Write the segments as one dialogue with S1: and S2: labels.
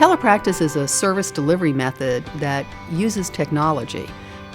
S1: Telepractice is a service delivery method that uses technology,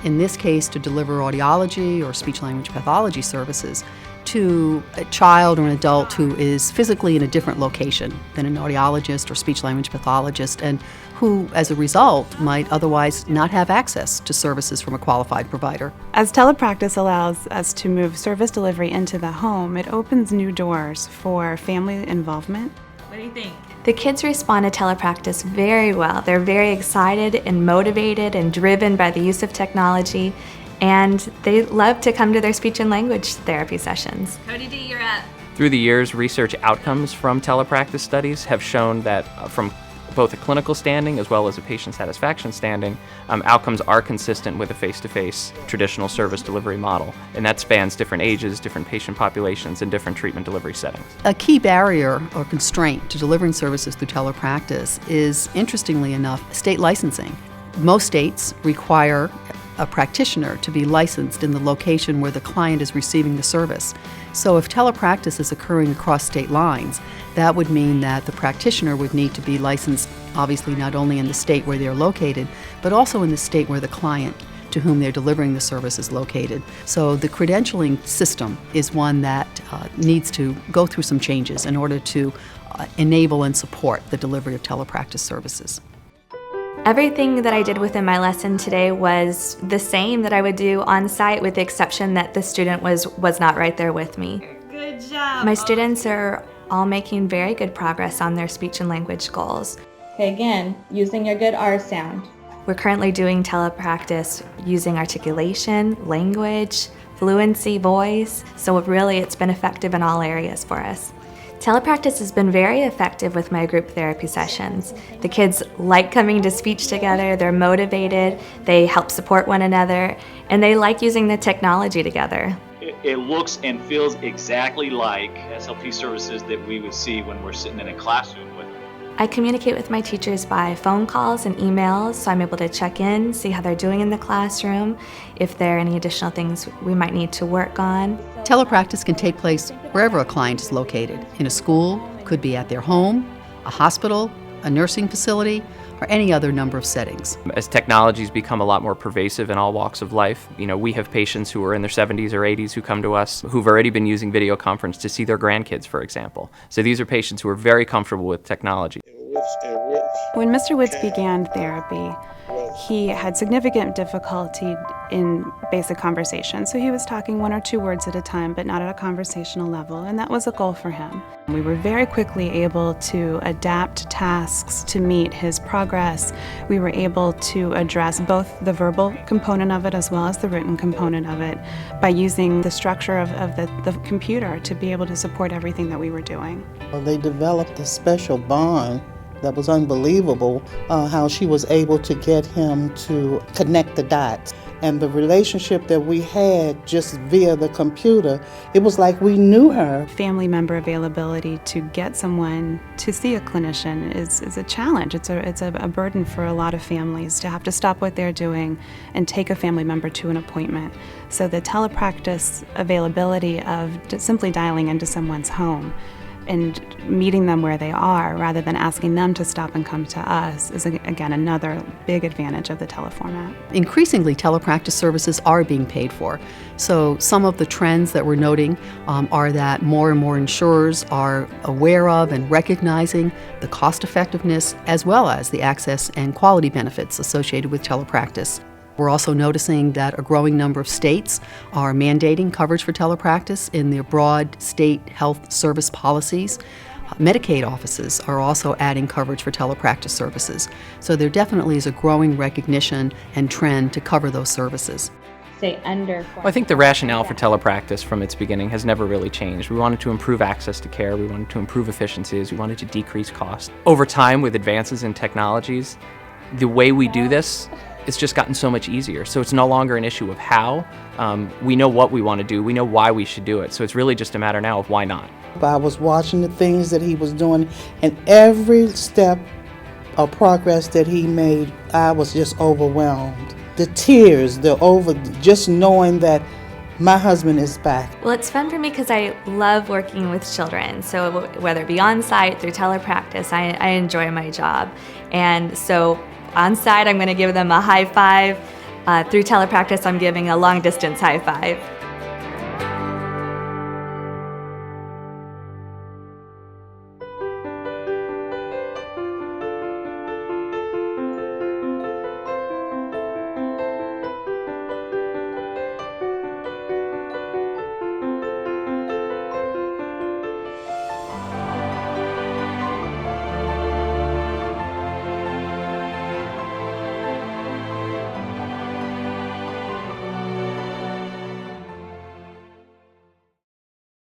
S1: in this case to deliver audiology or speech-language pathology services to a child or an adult who is physically in a different location than an audiologist or speech-language pathologist, and who, as a result, might otherwise not have access to services from a qualified provider.
S2: As telepractice allows us to move service delivery into the home, it opens new doors for family involvement.
S3: What do you think?
S4: The kids respond to telepractice very well. They're very excited and motivated and driven by the use of technology, and they love to come to their speech and language therapy sessions.
S3: Cody D, you're up.
S5: Through the years, research outcomes from telepractice studies have shown that from both a clinical standing as well as a patient satisfaction standing, outcomes are consistent with a face-to-face traditional service delivery model, and that spans different ages, different patient populations, and different treatment delivery settings.
S1: A key barrier or constraint to delivering services through telepractice is, interestingly enough, state licensing. Most states require a practitioner to be licensed in the location where the client is receiving the service. So if telepractice is occurring across state lines, that would mean that the practitioner would need to be licensed, obviously not only in the state where they're located, but also in the state where the client to whom they're delivering the service is located. So the credentialing system is one that needs to go through some changes in order to enable and support the delivery of telepractice services.
S4: Everything that I did within my lesson today was the same that I would do on site, with the exception that the student was not right there with me.
S3: Good job.
S4: My students are all making very good progress on their speech and language goals.
S6: Okay, again, using your good R sound.
S4: We're currently doing telepractice using articulation, language, fluency, voice, so really it's been effective in all areas for us. Telepractice has been very effective with my group therapy sessions. The kids like coming to speech together, they're motivated, they help support one another, and they like using the technology together.
S7: It looks and feels exactly like SLP services that we would see when we're sitting in a classroom with them.
S4: I communicate with my teachers by phone calls and emails, so I'm able to check in, see how they're doing in the classroom, if there are any additional things we might need to work on.
S1: Telepractice can take place wherever a client is located, in a school, could be at their home, a hospital, a nursing facility, or any other number of settings.
S5: As technology's become a lot more pervasive in all walks of life, we have patients who are in their 70s or 80s who come to us who've already been using video conference to see their grandkids, for example. So these are patients who are very comfortable with technology.
S2: When Mr. Woods began therapy, he had significant difficulty in basic conversation, so he was talking 1 or 2 words at a time, but not at a conversational level, and that was a goal for him. We were very quickly able to adapt tasks to meet his progress. We were able to address both the verbal component of it as well as the written component of it by using the structure of the computer to be able to support everything that we were doing.
S8: They developed a special bond that was unbelievable, how she was able to get him to connect the dots. And the relationship that we had just via the computer, it was like we knew her.
S2: Family member availability to get someone to see a clinician is a challenge. It's a burden for a lot of families to have to stop what they're doing and take a family member to an appointment. So the telepractice availability of simply dialing into someone's home and meeting them where they are rather than asking them to stop and come to us is, again, another big advantage of the teleformat.
S1: Increasingly, telepractice services are being paid for. So some of the trends that we're noting are that more and more insurers are aware of and recognizing the cost effectiveness as well as the access and quality benefits associated with telepractice. We're also noticing that a growing number of states are mandating coverage for telepractice in their broad state health service policies. Medicaid offices are also adding coverage for telepractice services. So there definitely is a growing recognition and trend to cover those services.
S6: Say under.
S5: Well, I think the rationale for telepractice from its beginning has never really changed. We wanted to improve access to care, we wanted to improve efficiencies, we wanted to decrease cost. Over time, with advances in technologies, the way we do this, it's just gotten so much easier. So it's no longer an issue of how. We know what we want to do. We know why we should do it. So it's really just a matter now of why not.
S8: I was watching the things that he was doing, and every step of progress that he made, I was just overwhelmed. The tears, just knowing that my husband is back.
S4: Well, it's fun for me because I love working with children. So whether it be on site, through telepractice, I enjoy my job. And so on site, I'm going to give them a high five. Through telepractice, I'm giving a long distance high five.